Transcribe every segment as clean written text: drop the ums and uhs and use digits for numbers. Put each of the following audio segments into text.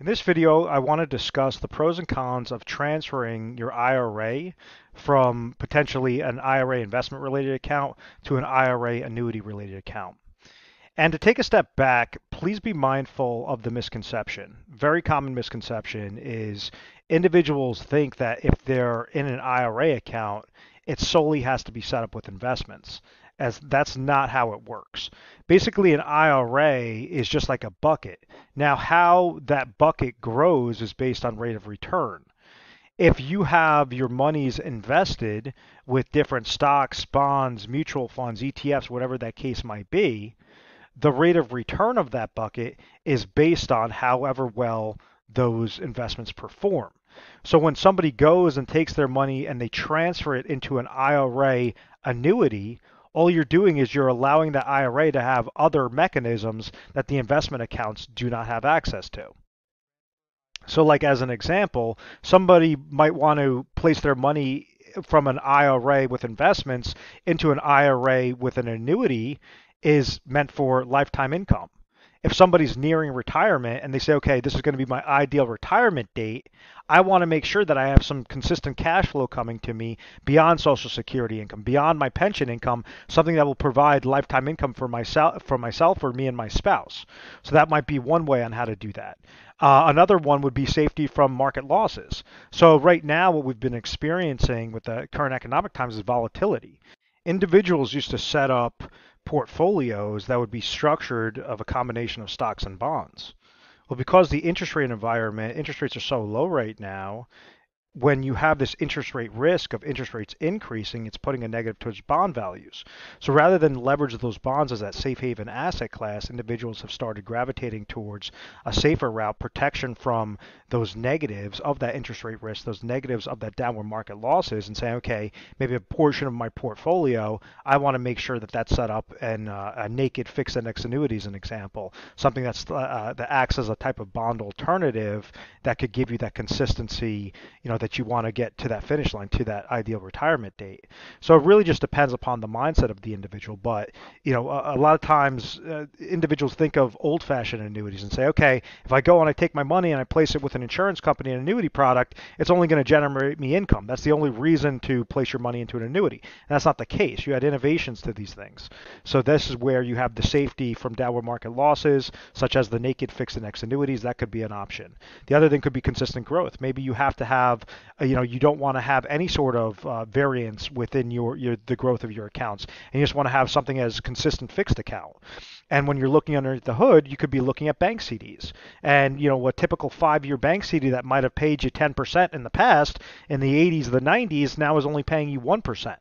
In this video, I want to discuss the pros and cons of transferring your IRA from potentially an IRA investment related account to an IRA annuity related account. And to take a step back, please be mindful of the misconception. Very common misconception is individuals think that if they're in an IRA account, it solely has to be set up with investments, as that's not how it works. Basically, an IRA is just like a bucket. Now, how that bucket grows is based on rate of return. If you have your monies invested with different stocks, bonds, mutual funds, ETFs, whatever that case might be, the rate of return of that bucket is based on however well those investments perform. So when somebody goes and takes their money and they transfer it into an IRA annuity, all you're doing is you're allowing the IRA to have other mechanisms that the investment accounts do not have access to. So like as an example, somebody might want to place their money from an IRA with investments into an IRA with an annuity is meant for lifetime income. If somebody's nearing retirement and they say, okay, this is going to be my ideal retirement date, I want to make sure that I have some consistent cash flow coming to me beyond Social Security income, beyond my pension income, something that will provide lifetime income for myself or me and my spouse. So that might be one way on how to do that. Another one would be safety from market losses. So right now, what we've been experiencing with the current economic times is volatility. Individuals used to set up portfolios that would be structured of a combination of stocks and bonds. Well, because the interest rate environment, interest rates are so low right now, when you have this interest rate risk of interest rates increasing, it's putting a negative towards bond values. So rather than leverage those bonds as that safe haven asset class, individuals have started gravitating towards a safer route, protection from those negatives of that interest rate risk, those negatives of that downward market losses, and saying, okay, maybe a portion of my portfolio, I want to make sure that that's set up in a naked fixed index annuity is an example, something that acts as a type of bond alternative that could give you that consistency, that you want to get to that finish line, to that ideal retirement date. So it really just depends upon the mindset of the individual. But, a lot of times individuals think of old-fashioned annuities and say, okay, if I go and I take my money and I place it with an insurance company, an annuity product, it's only going to generate me income. That's the only reason to place your money into an annuity. And that's not the case. You had innovations to these things. So this is where you have the safety from downward market losses, such as the naked fixed index annuities. That could be an option. The other thing could be consistent growth. Maybe you have to have you don't want to have any sort of variance within the growth of your accounts, and you just want to have something as a consistent fixed account. And when you're looking underneath the hood, you could be looking at bank CDs. And a typical 5-year bank CD that might have paid you 10% in the past, in the 80s, the 90s, now is only paying you 1%.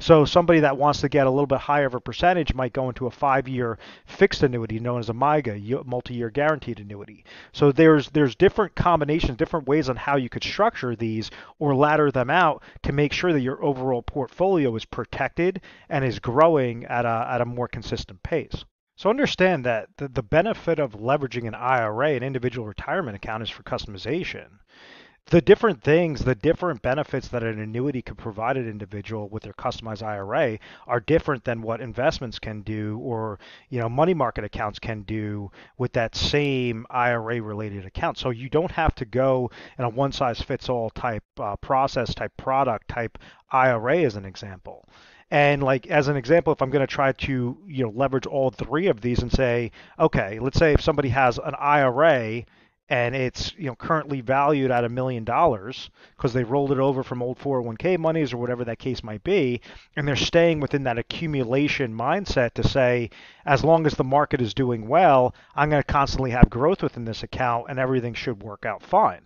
So somebody that wants to get a little bit higher of a percentage might go into a 5-year fixed annuity known as a MYGA, multi-year guaranteed annuity. So there's different combinations, different ways on how you could structure these or ladder them out to make sure that your overall portfolio is protected and is growing at a more consistent pace. So understand that the benefit of leveraging an IRA, an individual retirement account, is for customization. The different things, the different benefits that an annuity could provide an individual with their customized IRA are different than what investments can do or money market accounts can do with that same IRA related account. So you don't have to go in a one size fits all type process, type product, type IRA as an example. And like as an example, if I'm going to try to leverage all three of these and say, okay, let's say if somebody has an IRA and it's currently valued at $1 million because they rolled it over from old 401k monies or whatever that case might be, and they're staying within that accumulation mindset to say, as long as the market is doing well, I'm going to constantly have growth within this account and everything should work out fine.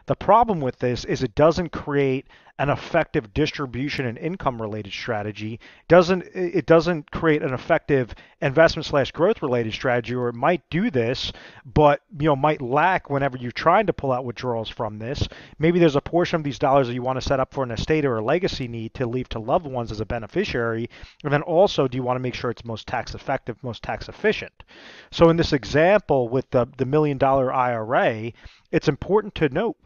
The problem with this is it doesn't create an effective distribution and income related strategy. It doesn't create an effective investment / growth related strategy, or it might do this, but might lack whenever you're trying to pull out withdrawals from this. Maybe there's a portion of these dollars that you want to set up for an estate or a legacy need to leave to loved ones as a beneficiary, and then also do you want to make sure it's most tax effective, most tax efficient. So in this example with the $1 million IRA, it's important to note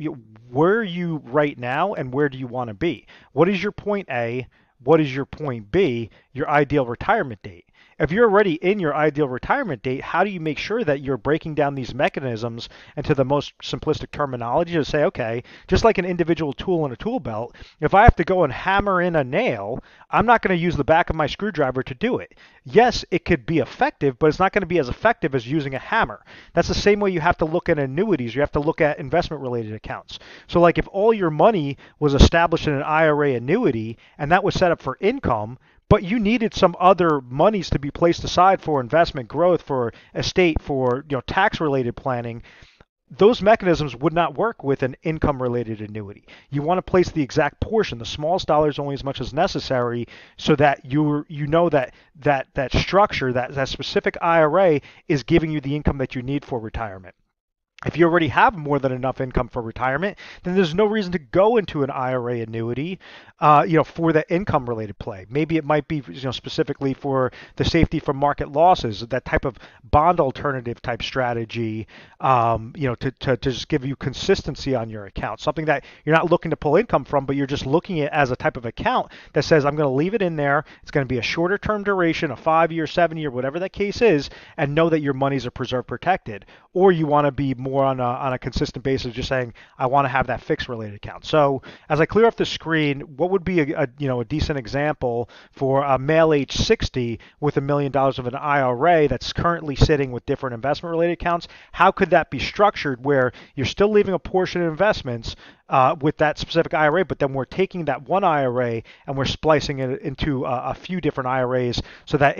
where are you right now and where do you want to be? What is your point A? What is your point B? Your ideal retirement date? if you're already in your ideal retirement date, how do you make sure that you're breaking down these mechanisms into the most simplistic terminology to say, okay, just like an individual tool in a tool belt, if I have to go and hammer in a nail, I'm not going to use the back of my screwdriver to do it. Yes, it could be effective, but it's not going to be as effective as using a hammer. That's the same way you have to look at annuities. You have to look at investment related accounts. So like if all your money was established in an IRA annuity and that was set up for income, but you needed some other monies to be placed aside for investment growth, for estate, for tax related planning, those mechanisms would not work with an income related annuity. You want to place the exact portion, the smallest dollars only as much as necessary, so that you know that structure, that specific IRA is giving you the income that you need for retirement. If you already have more than enough income for retirement, then there's no reason to go into an IRA annuity, for the income-related play. Maybe it might be, specifically for the safety from market losses, that type of bond alternative type strategy, to just give you consistency on your account. Something that you're not looking to pull income from, but you're just looking at it as a type of account that says, I'm going to leave it in there. It's going to be a shorter term duration, a 5-year, 7-year, whatever that case is, and know that your monies are preserved, protected. Or you want to be more on a consistent basis, just saying, I want to have that fixed related account. So as I clear off the screen, what would be a decent example for a male age 60 with $1 million of an IRA that's currently sitting with different investment related accounts? How could that be structured where you're still leaving a portion of investments with that specific IRA, but then we're taking that one IRA and we're splicing it into a few different IRAs so that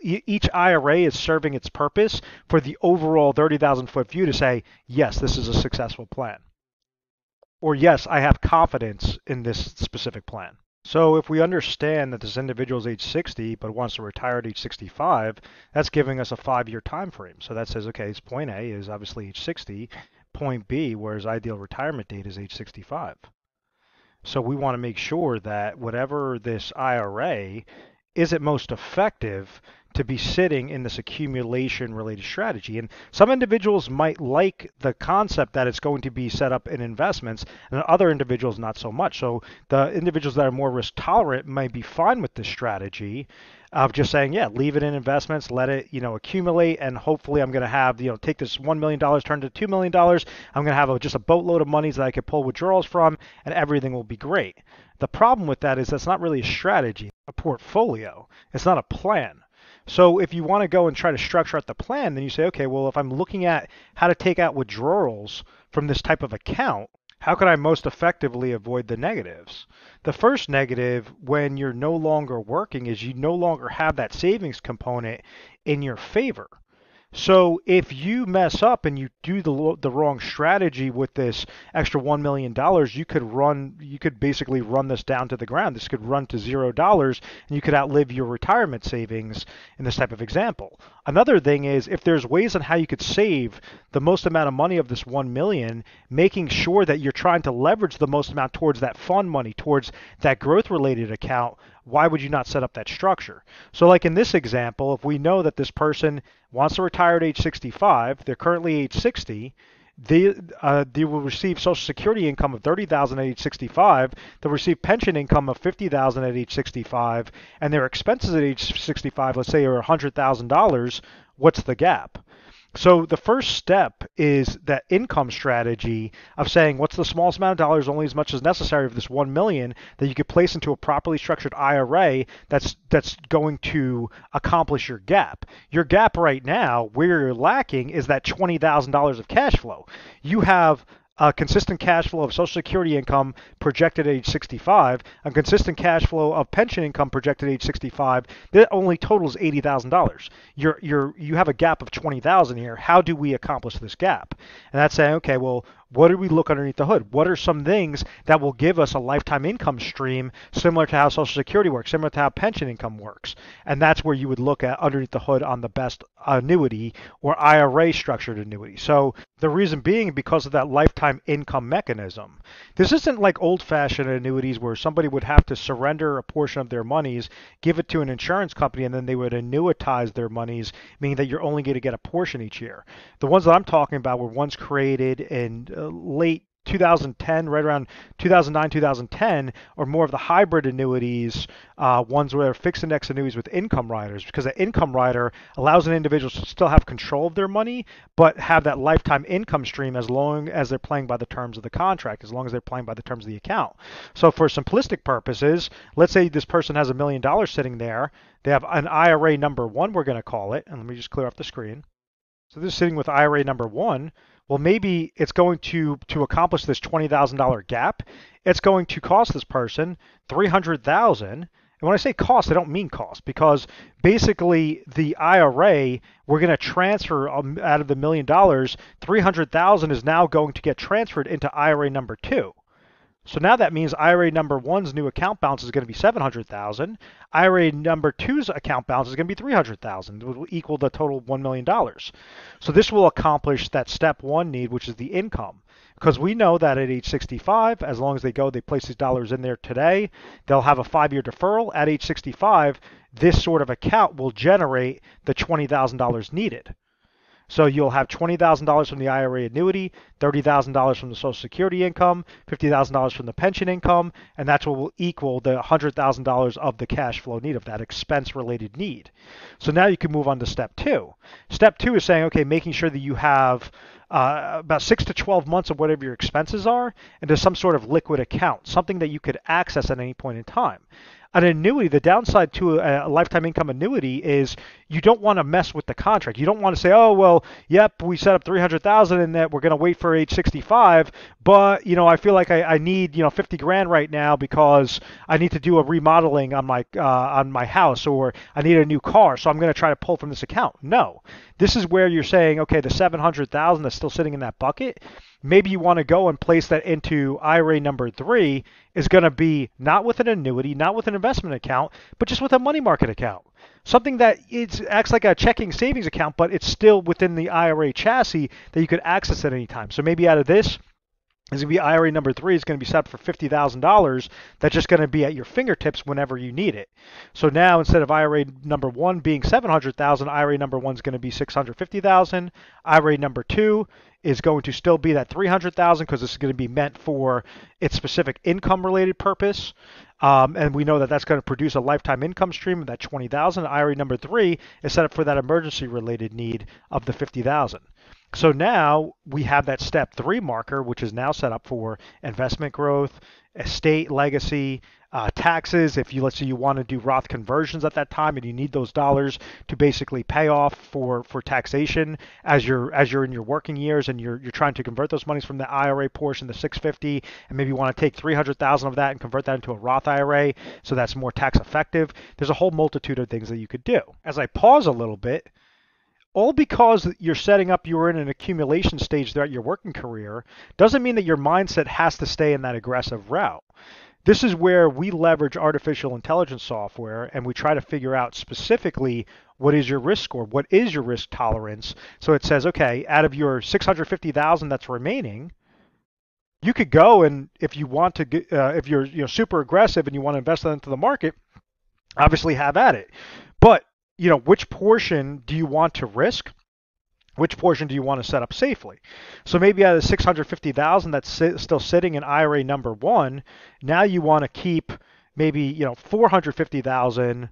each IRA is serving its purpose for the overall 30,000 foot view to say, yes, this is a successful plan. Or yes, I have confidence in this specific plan. So if we understand that this individual is age 60 but wants to retire at age 65, that's giving us a 5-year time frame. So that says, okay, his point A is obviously age 60, point B, where his ideal retirement date is age 65. So we want to make sure that whatever this IRA is it most effective to be sitting in this accumulation related strategy. And some individuals might like the concept that it's going to be set up in investments, and other individuals not so much. So the individuals that are more risk tolerant might be fine with this strategy of just saying, yeah, leave it in investments, let it, accumulate, and hopefully I'm going to have, take this $1 million, turn it to $2 million. I'm going to have just a boatload of monies that I could pull withdrawals from, and everything will be great. The problem with that is that's not really a strategy, a portfolio. It's not a plan. So if you want to go and try to structure out the plan, then you say, okay, well, if I'm looking at how to take out withdrawals from this type of account, how can I most effectively avoid the negatives? The first negative when you're no longer working is you no longer have that savings component in your favor. So if you mess up and you do the wrong strategy with this extra $1 million, you could basically run this down to the ground. This could run to $0 and you could outlive your retirement savings in this type of example. Another thing is if there's ways on how you could save the most amount of money of this 1 million, making sure that you're trying to leverage the most amount towards that fund money, towards that growth related account, why would you not set up that structure? So like in this example, if we know that this person wants to retire at age 65, they're currently age 60, they will receive Social Security income of $30,000 at age 65, they'll receive pension income of $50,000 at age 65, and their expenses at age 65, let's say, are $100,000, what's the gap? So the first step is that income strategy of saying what's the smallest amount of dollars, only as much as necessary of this 1 million that you could place into a properly structured IRA that's going to accomplish your gap. Your gap right now, where you're lacking, is that $20,000 of cash flow. You have a consistent cash flow of Social Security income projected at age 65, a consistent cash flow of pension income projected at age 65, that only totals $80,000. You have a gap of $20,000 here. How do we accomplish this gap? And that's saying, okay, well, what do we look underneath the hood? What are some things that will give us a lifetime income stream similar to how Social Security works, similar to how pension income works? And that's where you would look at underneath the hood on the best annuity or IRA structured annuity. So the reason being because of that lifetime income mechanism. This isn't like old-fashioned annuities where somebody would have to surrender a portion of their monies, give it to an insurance company, and then they would annuitize their monies, meaning that you're only going to get a portion each year. The ones that I'm talking about were ones created in late 2010, right around 2009, 2010, or more of the hybrid annuities, ones where fixed index annuities with income riders, because the income rider allows an individual to still have control of their money, but have that lifetime income stream as long as they're playing by the terms of the contract, as long as they're playing by the terms of the account. So for simplistic purposes, let's say this person has $1 million sitting there. They have an IRA number one, we're going to call it, and let me just clear off the screen. So this is sitting with IRA number one. Well, maybe it's going to accomplish this $20,000 gap. It's going to cost this person $300,000. And when I say cost, I don't mean cost, because basically the IRA, we're going to transfer out of the $1 million, $300,000 is now going to get transferred into IRA number two. So now that means IRA number one's new account balance is going to be $700,000. IRA number two's account balance is going to be $300,000. It will equal the total $1 million. So this will accomplish that step one need, which is the income. Because we know that at age 65, as long as they place these dollars in there today, they'll have a 5-year deferral. At age 65, this sort of account will generate the $20,000 needed. So you'll have $20,000 from the IRA annuity, $30,000 from the Social Security income, $50,000 from the pension income, and that's what will equal the $100,000 of the cash flow need, of that expense-related need. So now you can move on to step two. Step two is saying, okay, making sure that you have about 6 to 12 months of whatever your expenses are into some sort of liquid account, something that you could access at any point in time. An annuity, the downside to a lifetime income annuity is you don't want to mess with the contract. You don't want to say, oh, well, yep, we set up $300,000 and that we're going to wait for age 65, but I feel like I need $50,000 right now because I need to do a remodeling on my house, or I need a new car, so I'm going to try to pull from this account. No, this is where you're saying, okay, the $700,000 that's still sitting in that bucket, maybe you want to go and place that into IRA number three, is going to be not with an annuity, not with an investment account, but just with a money market account. Something that acts like a checking savings account, but it's still within the IRA chassis that you could access at any time. So maybe out of this, is going to be IRA number three. It's going to be set up for $50,000. That's just going to be at your fingertips whenever you need it. So now instead of IRA number one being $700,000, IRA number one is going to be $650,000. IRA number two is going to still be that $300,000 because this is going to be meant for its specific income-related purpose. And we know that that's going to produce a lifetime income stream of that $20,000. IRA number three is set up for that emergency-related need of the $50,000. So now we have that step three marker, which is now set up for investment growth, estate legacy, taxes. If let's say you want to do Roth conversions at that time and you need those dollars to basically pay off for taxation as you're in your working years, and you're trying to convert those monies from the IRA portion, the 650, and maybe you want to take 300,000 of that and convert that into a Roth IRA so that's more tax effective. There's a whole multitude of things that you could do. As I pause a little bit, all because you're in an accumulation stage throughout your working career doesn't mean that your mindset has to stay in that aggressive route. This is where we leverage artificial intelligence software and we try to figure out specifically what is your risk score, what is your risk tolerance. So it says, okay, out of your $650,000 that's remaining, you could go and if you want to, if you're super aggressive and you want to invest that into the market, obviously have at it. But which portion do you want to risk? Which portion do you want to set up safely? So maybe out of the $650,000 that's still sitting in IRA number one, now you want to keep maybe $450,000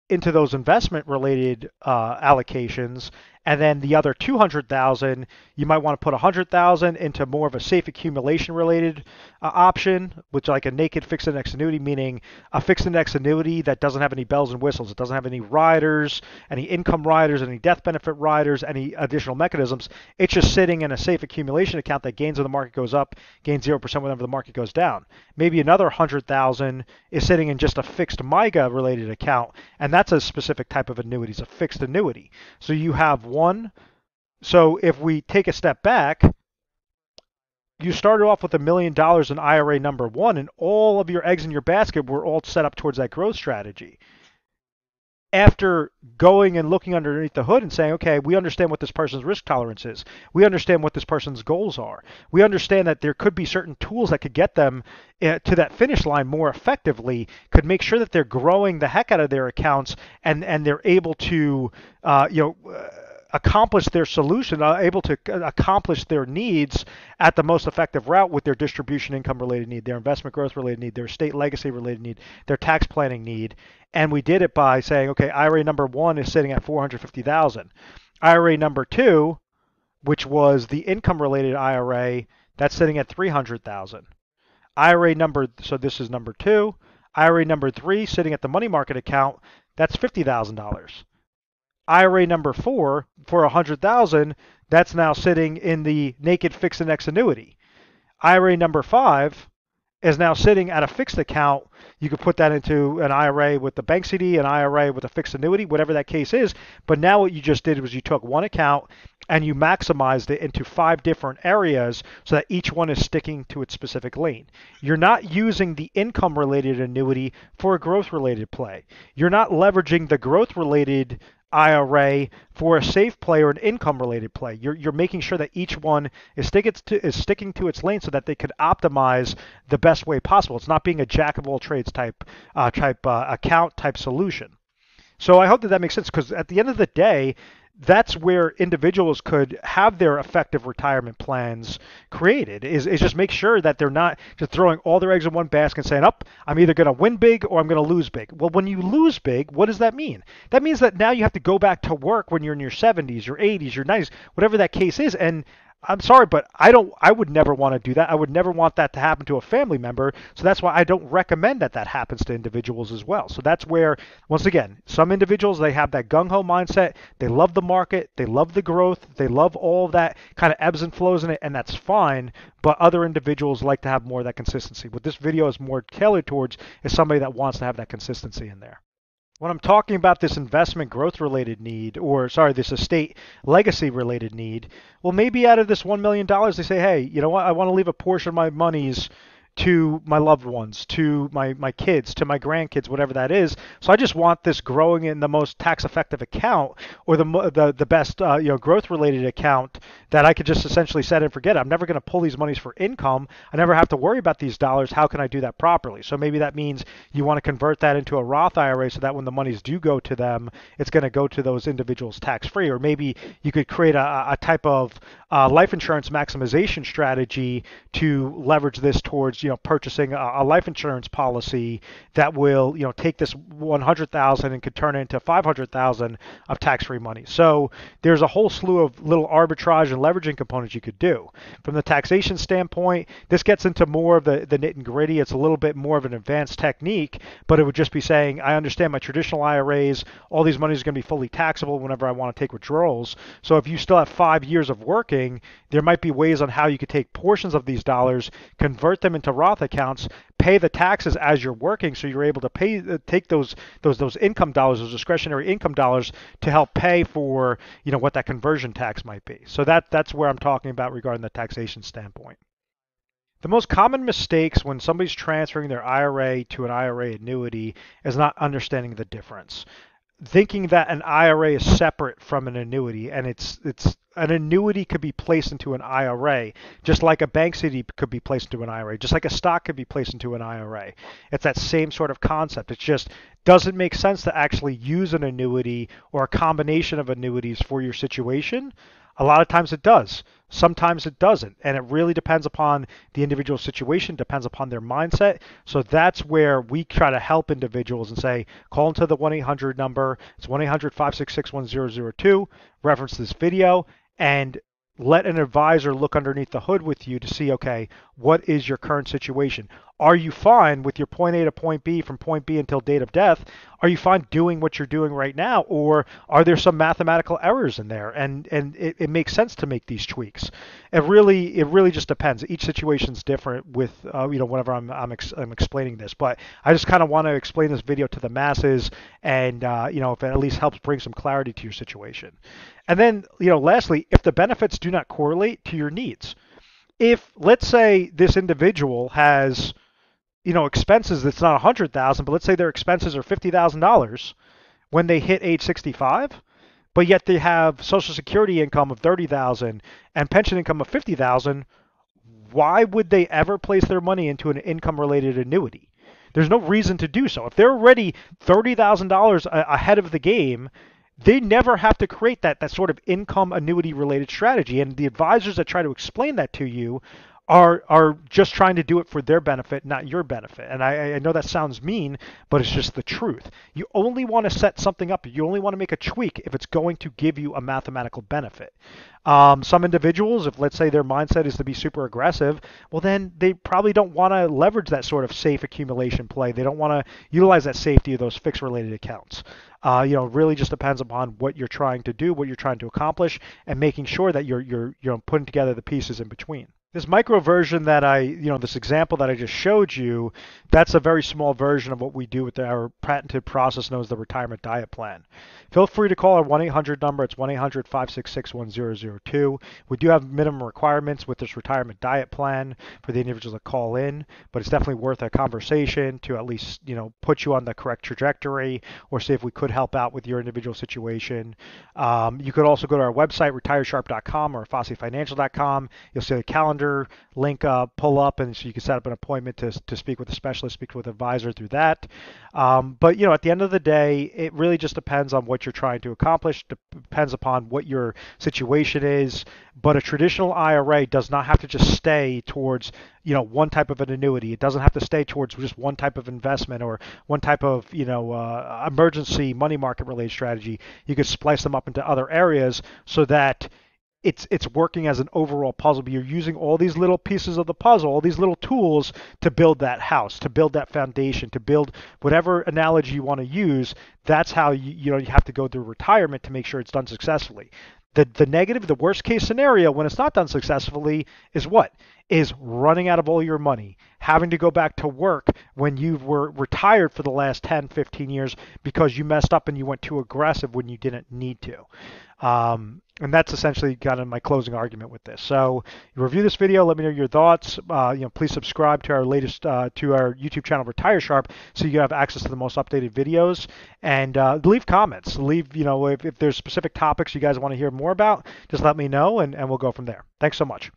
into those investment-related allocations, and then the other $200,000, you might want to put $100,000 into more of a safe accumulation-related option, which like a naked fixed index annuity, meaning a fixed index annuity that doesn't have any bells and whistles. It doesn't have any riders, any income riders, any death benefit riders, any additional mechanisms. It's just sitting in a safe accumulation account that gains when the market goes up, gains 0% whenever the market goes down. Maybe another 100,000 is sitting in just a fixed MYGA-related account, and that's a specific type of annuity. It's a fixed annuity. So you have one. So if we take a step back, you started off with $1 million in IRA number one, and all of your eggs in your basket were all set up towards that growth strategy. After going and looking underneath the hood and saying, okay, we understand what this person's risk tolerance is. We understand what this person's goals are. We understand that there could be certain tools that could get them to that finish line more effectively, could make sure that they're growing the heck out of their accounts and they're able to, accomplish their solution, able to accomplish their needs at the most effective route with their distribution income related need, their investment growth related need, their estate legacy related need, their tax planning need. And we did it by saying, okay, IRA number 1 is sitting at 450,000. IRA number 2, which was the income related IRA, that's sitting at 300,000. IRA number, so this is number 2. IRA number 3 sitting at the money market account, that's $50,000. IRA number 4 for 100,000, that's now sitting in the naked fixed index annuity. IRA number 5 is now sitting at a fixed account. You could put that into an IRA with the bank CD, an IRA with a fixed annuity, whatever that case is. But now what you just did was you took one account and you maximized it into 5 different areas so that each one is sticking to its specific lane. You're not using the income related annuity for a growth related play. You're not leveraging the growth related IRA for a safe play or an income related play. You're making sure that each one is sticking to its lane so that they could optimize the best way possible. It's not being a jack of all trades type account type solution. So I hope that makes sense, because at the end of the day, that's where individuals could have their effective retirement plans created, is just make sure that they're not just throwing all their eggs in one basket and saying, I'm either going to win big or I'm going to lose big. Well, when you lose big, what does that mean? That means that now you have to go back to work when you're in your 70s, your 80s, your 90s, whatever that case is. And I'm sorry, but I would never want to do that. I would never want that to happen to a family member. So that's why I don't recommend that happens to individuals as well. So that's where, once again, some individuals, they have that gung-ho mindset. They love the market. They love the growth. They love all that kind of ebbs and flows in it, and that's fine. But other individuals like to have more of that consistency. What this video is more tailored towards is somebody that wants to have that consistency in there. When I'm talking about this investment growth related need, or sorry, this estate legacy related need, well, maybe out of this $1 million, they say, hey, you know what, I want to leave a portion of my monies to my loved ones, to my kids, to my grandkids, whatever that is. So I just want this growing in the most tax effective account, or the best growth related account that I could just essentially set and forget. I'm never going to pull these monies for income. I never have to worry about these dollars. How can I do that properly? So maybe that means you want to convert that into a Roth IRA so that when the monies do go to them, it's going to go to those individuals tax free. Or maybe you could create a type of life insurance maximization strategy to leverage this towards purchasing a life insurance policy that will take this 100,000 and could turn it into 500,000 of tax-free money. So there's a whole slew of little arbitrage and leveraging components you could do. From the taxation standpoint, this gets into more of the nit and gritty. It's a little bit more of an advanced technique, but it would just be saying, I understand my traditional IRAs, all these monies are going to be fully taxable whenever I want to take withdrawals. So if you still have 5 years of working, there might be ways on how you could take portions of these dollars, convert them into Roth accounts, pay the taxes as you're working, so you're able to take those income dollars, those discretionary income dollars, to help pay for what that conversion tax might be. So that's where I'm talking about regarding the taxation standpoint. The most common mistakes when somebody's transferring their IRA to an IRA annuity is not understanding the difference. Thinking that an IRA is separate from an annuity, and it's an annuity could be placed into an IRA, just like a bank CD could be placed into an IRA, just like a stock could be placed into an IRA. It's that same sort of concept. It just doesn't make sense to actually use an annuity or a combination of annuities for your situation. A lot of times it does. Sometimes it doesn't. And it really depends upon the individual situation, depends upon their mindset. So that's where we try to help individuals and say, call into the 1-800 number. It's 1-800-566-1002. Reference this video and let an advisor look underneath the hood with you to see, okay, what is your current situation? Are you fine with your point A to point B, from point B until date of death? Are you fine doing what you're doing right now? Or are there some mathematical errors in there? And it makes sense to make these tweaks. It really just depends. Each situation's different with, whenever I'm explaining this. But I just kind of want to explain this video to the masses and, if it at least helps bring some clarity to your situation. And then, lastly, if the benefits do not correlate to your needs. If, let's say, this individual has, expenses that's not $100,000, but let's say their expenses are $50,000 when they hit age 65, but yet they have Social Security income of $30,000 and pension income of $50,000, why would they ever place their money into an income-related annuity? There's no reason to do so. If they're already $30,000 ahead of the game, they never have to create that sort of income annuity related strategy. And the advisors that try to explain that to you are just trying to do it for their benefit, not your benefit. And I know that sounds mean, but it's just the truth. You only want to set something up. You only want to make a tweak if it's going to give you a mathematical benefit. Some individuals, if let's say their mindset is to be super aggressive, well then they probably don't want to leverage that sort of safe accumulation play. They don't want to utilize that safety of those fixed related accounts. It really just depends upon what you're trying to do, what you're trying to accomplish, and making sure that you're putting together the pieces in between. This micro version that this example that I just showed you, that's a very small version of what we do with our patented process known as the retirement diet plan. Feel free to call our 1-800 number. It's 1-800-566-1002. We do have minimum requirements with this retirement diet plan for the individuals that call in, but it's definitely worth a conversation to at least, put you on the correct trajectory or see if we could help out with your individual situation. You could also go to our website, retiresharp.com or fosseyfinancial.com. You'll see the calendar link pull up, and so you can set up an appointment to speak with a specialist, speak with an advisor through that. But at the end of the day, it really just depends on what you're trying to accomplish. Depends upon what your situation is. But a traditional IRA does not have to just stay towards one type of an annuity. It doesn't have to stay towards just one type of investment or one type of emergency money market related strategy. You could splice them up into other areas so that it's working as an overall puzzle, but you're using all these little pieces of the puzzle, all these little tools to build that house, to build that foundation, to build whatever analogy you want to use. That's how you have to go through retirement to make sure it's done successfully. The negative, the worst case scenario when it's not done successfully is what? Is running out of all your money, having to go back to work when you were retired for the last 10, 15 years because you messed up and you went too aggressive when you didn't need to. And that's essentially kind of my closing argument with this. So you review this video, let me know your thoughts. Please subscribe to our latest to our YouTube channel, Retire Sharp, so you have access to the most updated videos. And leave comments. Leave if there's specific topics you guys want to hear more about, just let me know, and we'll go from there. Thanks so much.